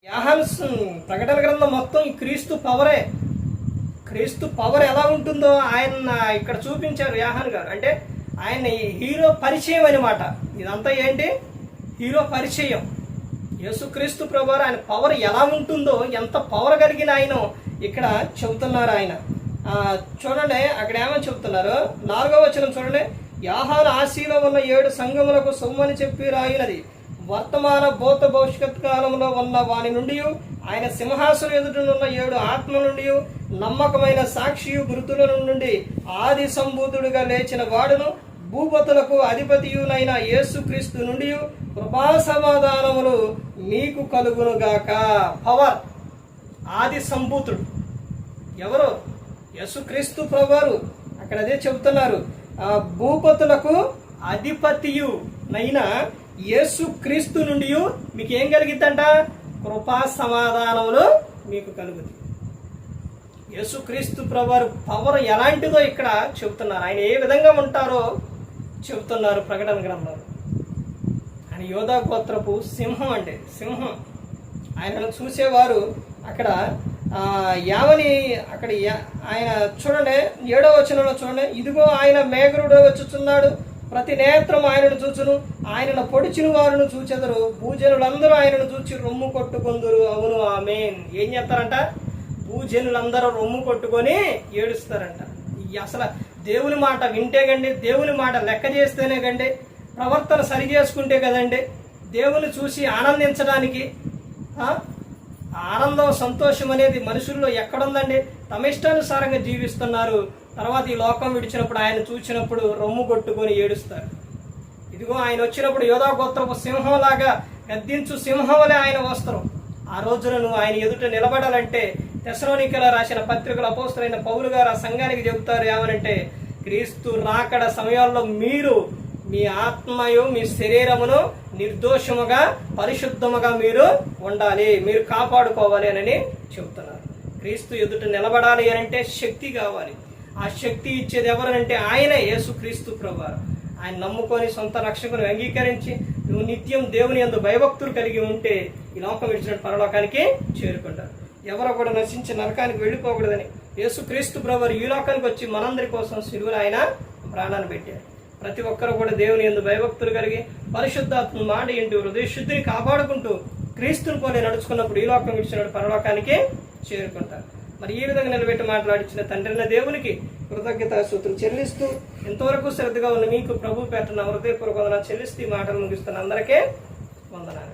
యోహాను ప్రకటన గ్రంథం మొత్తం ఈ క్రీస్తు పవరే. క్రీస్తు పవర్ ఎలా ఉంటుందో ఆయన ఇక్కడ చూపించారు యోహాను గారు. అంటే ఆయన హీరో పరిచయం అనమాట. ఇదంతా ఏంటి? హీరో పరిచయం. యేసుక్రీస్తు ప్రభువారు ఆయన పవర్ ఎలా ఉంటుందో, ఎంత పవర్ కలిగిన ఆయన ఇక్కడ చెబుతున్నారు. ఆయన చూడండి అక్కడ ఏమని చెబుతున్నారు, 4వ వచనం చూడండి. యోహాను ఆసియాలో ఉన్న 7 సంఘములకు సొమ్మని చెప్పి రాయినది, వర్తమాన భూత భవిష్యత్ కాలంలో ఉన్న వాని నుండి, ఆయన సింహాసనం ఎదుటనున్న 7 ఆత్మల నుండి, నమ్మకమైన సాక్షియు గురుతుల నుండి ఆది సంభూతుడిగా లేచిన వాడును, భూపతులకు అధిపతియునైన యేసుక్రీస్తు నుండి కృపా సమాధానములు మీకు కలుగునుగాక. పవర్, ఆది సంభూతుడు ఎవరు? యేసుక్రీస్తు ప్రభువారు. అక్కడ అదే చెబుతున్నారు. భూపతులకు అధిపతియునైన యేసుక్రీస్తు నుండి మీకు ఏం కలిగిద్దంట? కృపా సమాధానములు మీకు కలుగుతాయి. యేసుక్రీస్తు ప్రభువారు పవర్ ఎలాంటిదో ఇక్కడ చెబుతున్నారు. ఆయన ఏ విధంగా ఉంటారో చెబుతున్నారు ప్రకటన గ్రంథంలో. ఆయన యోధా గోత్రపు సింహం, అంటే సింహం. ఆయనను చూసేవారు అక్కడ యావని అక్కడ ఆయన చూడండి 7వ వచనంలో చూడండి. ఇదిగో ఆయన మేఘరుడు వచ్చుచున్నాడు, ప్రతి నేత్రం ఆయనను చూచును, ఆయనను పొడిచిన వారును చూచెదరు, భూజనులందరూ ఆయనను చూచి రొమ్ము కొట్టుకొందురు. అవును ఆమేన్. ఏం చేస్తారంట? భూజనులందరూ రొమ్ము కొట్టుకొని ఏడుస్తారంట. అసలు దేవుని మాట వింటే కండి, దేవుని మాట లెక్క చేస్తేనే కండి, ప్రవర్తన సరి చేసుకుంటే కదండి దేవుని చూసి ఆనందించడానికి. ఆనందం, సంతోషం అనేది మనుషుల్లో ఎక్కడుందండి? తమ ఇష్టానుసారంగా జీవిస్తున్నారు. తర్వాత ఈ లోకం విడిచినప్పుడు ఆయన చూసినప్పుడు రొమ్ము కొట్టుకొని ఏడుస్తారు. ఇదిగో ఆయన వచ్చినప్పుడు యోధా గోత్రపు సింహంలాగా గద్దించు సింహం వలె ఆయన వస్త్రం. ఆ రోజున నువ్వు ఆయన ఎదుట నిలబడాలంటే తెస్సలోనికీయులకు రాసిన పత్రికల అపోస్తలుడైన పౌలు గారు ఆ సంఘానికి చెబుతారు ఏమనంటే, క్రీస్తు రాకడ సమయాల్లో మీరు మీ ఆత్మయు మీ శరీరమును నిర్దోషముగా పరిశుద్ధముగా మీరు ఉండాలి, మీరు కాపాడుకోవాలి అని చెబుతున్నారు. క్రీస్తు ఎదుట నిలబడాలి అంటే శక్తి కావాలి. ఆ శక్తి ఇచ్చేది ఎవరనంటే ఆయనే, యేసుక్రీస్తు ప్రభువారు. ఆయన నమ్ముకొని సొంత రక్షకుని అంగీకరించి నువ్వు నిత్యం దేవుని యందు భయభక్తులు కలిగి ఉంటే ఈ లోకం విడిచినట్టు పరలోకానికి చేరుకుంటారు. ఎవరో కూడా నశించి నరకానికి వెళ్ళిపోకూడదని యేసుక్రీస్తు ప్రభువారు ఈ లోకానికి వచ్చి మనందరి కోసం సిలువలో ఆయన ప్రాణాన్ని పెట్టారు. ప్రతి ఒక్కరు కూడా దేవుని యందు భయభక్తులు కలిగి పరిశుద్ధాత్మ మాట ఇంటూ హృదయ శుద్ధిని కాపాడుకుంటూ క్రీస్తుని పోలే నడుచుకున్నప్పుడు ఈ లోకం విడిచినట్టు పరలోకానికి చేరుకుంటారు. మరి ఈ విధంగా నిలబెట్టి మాట్లాడించిన తండ్రిన దేవునికి కృతజ్ఞతాస్తుతులు చెల్లిస్తూ, ఎంతవరకు శ్రద్ధగా ఉన్న మీకు ప్రభు పేట నా హృదయపూర్వక వందనాలు చెల్లిస్తూ ఈ మాటలు ముగిస్తున్న అందరికీ వందనాలు.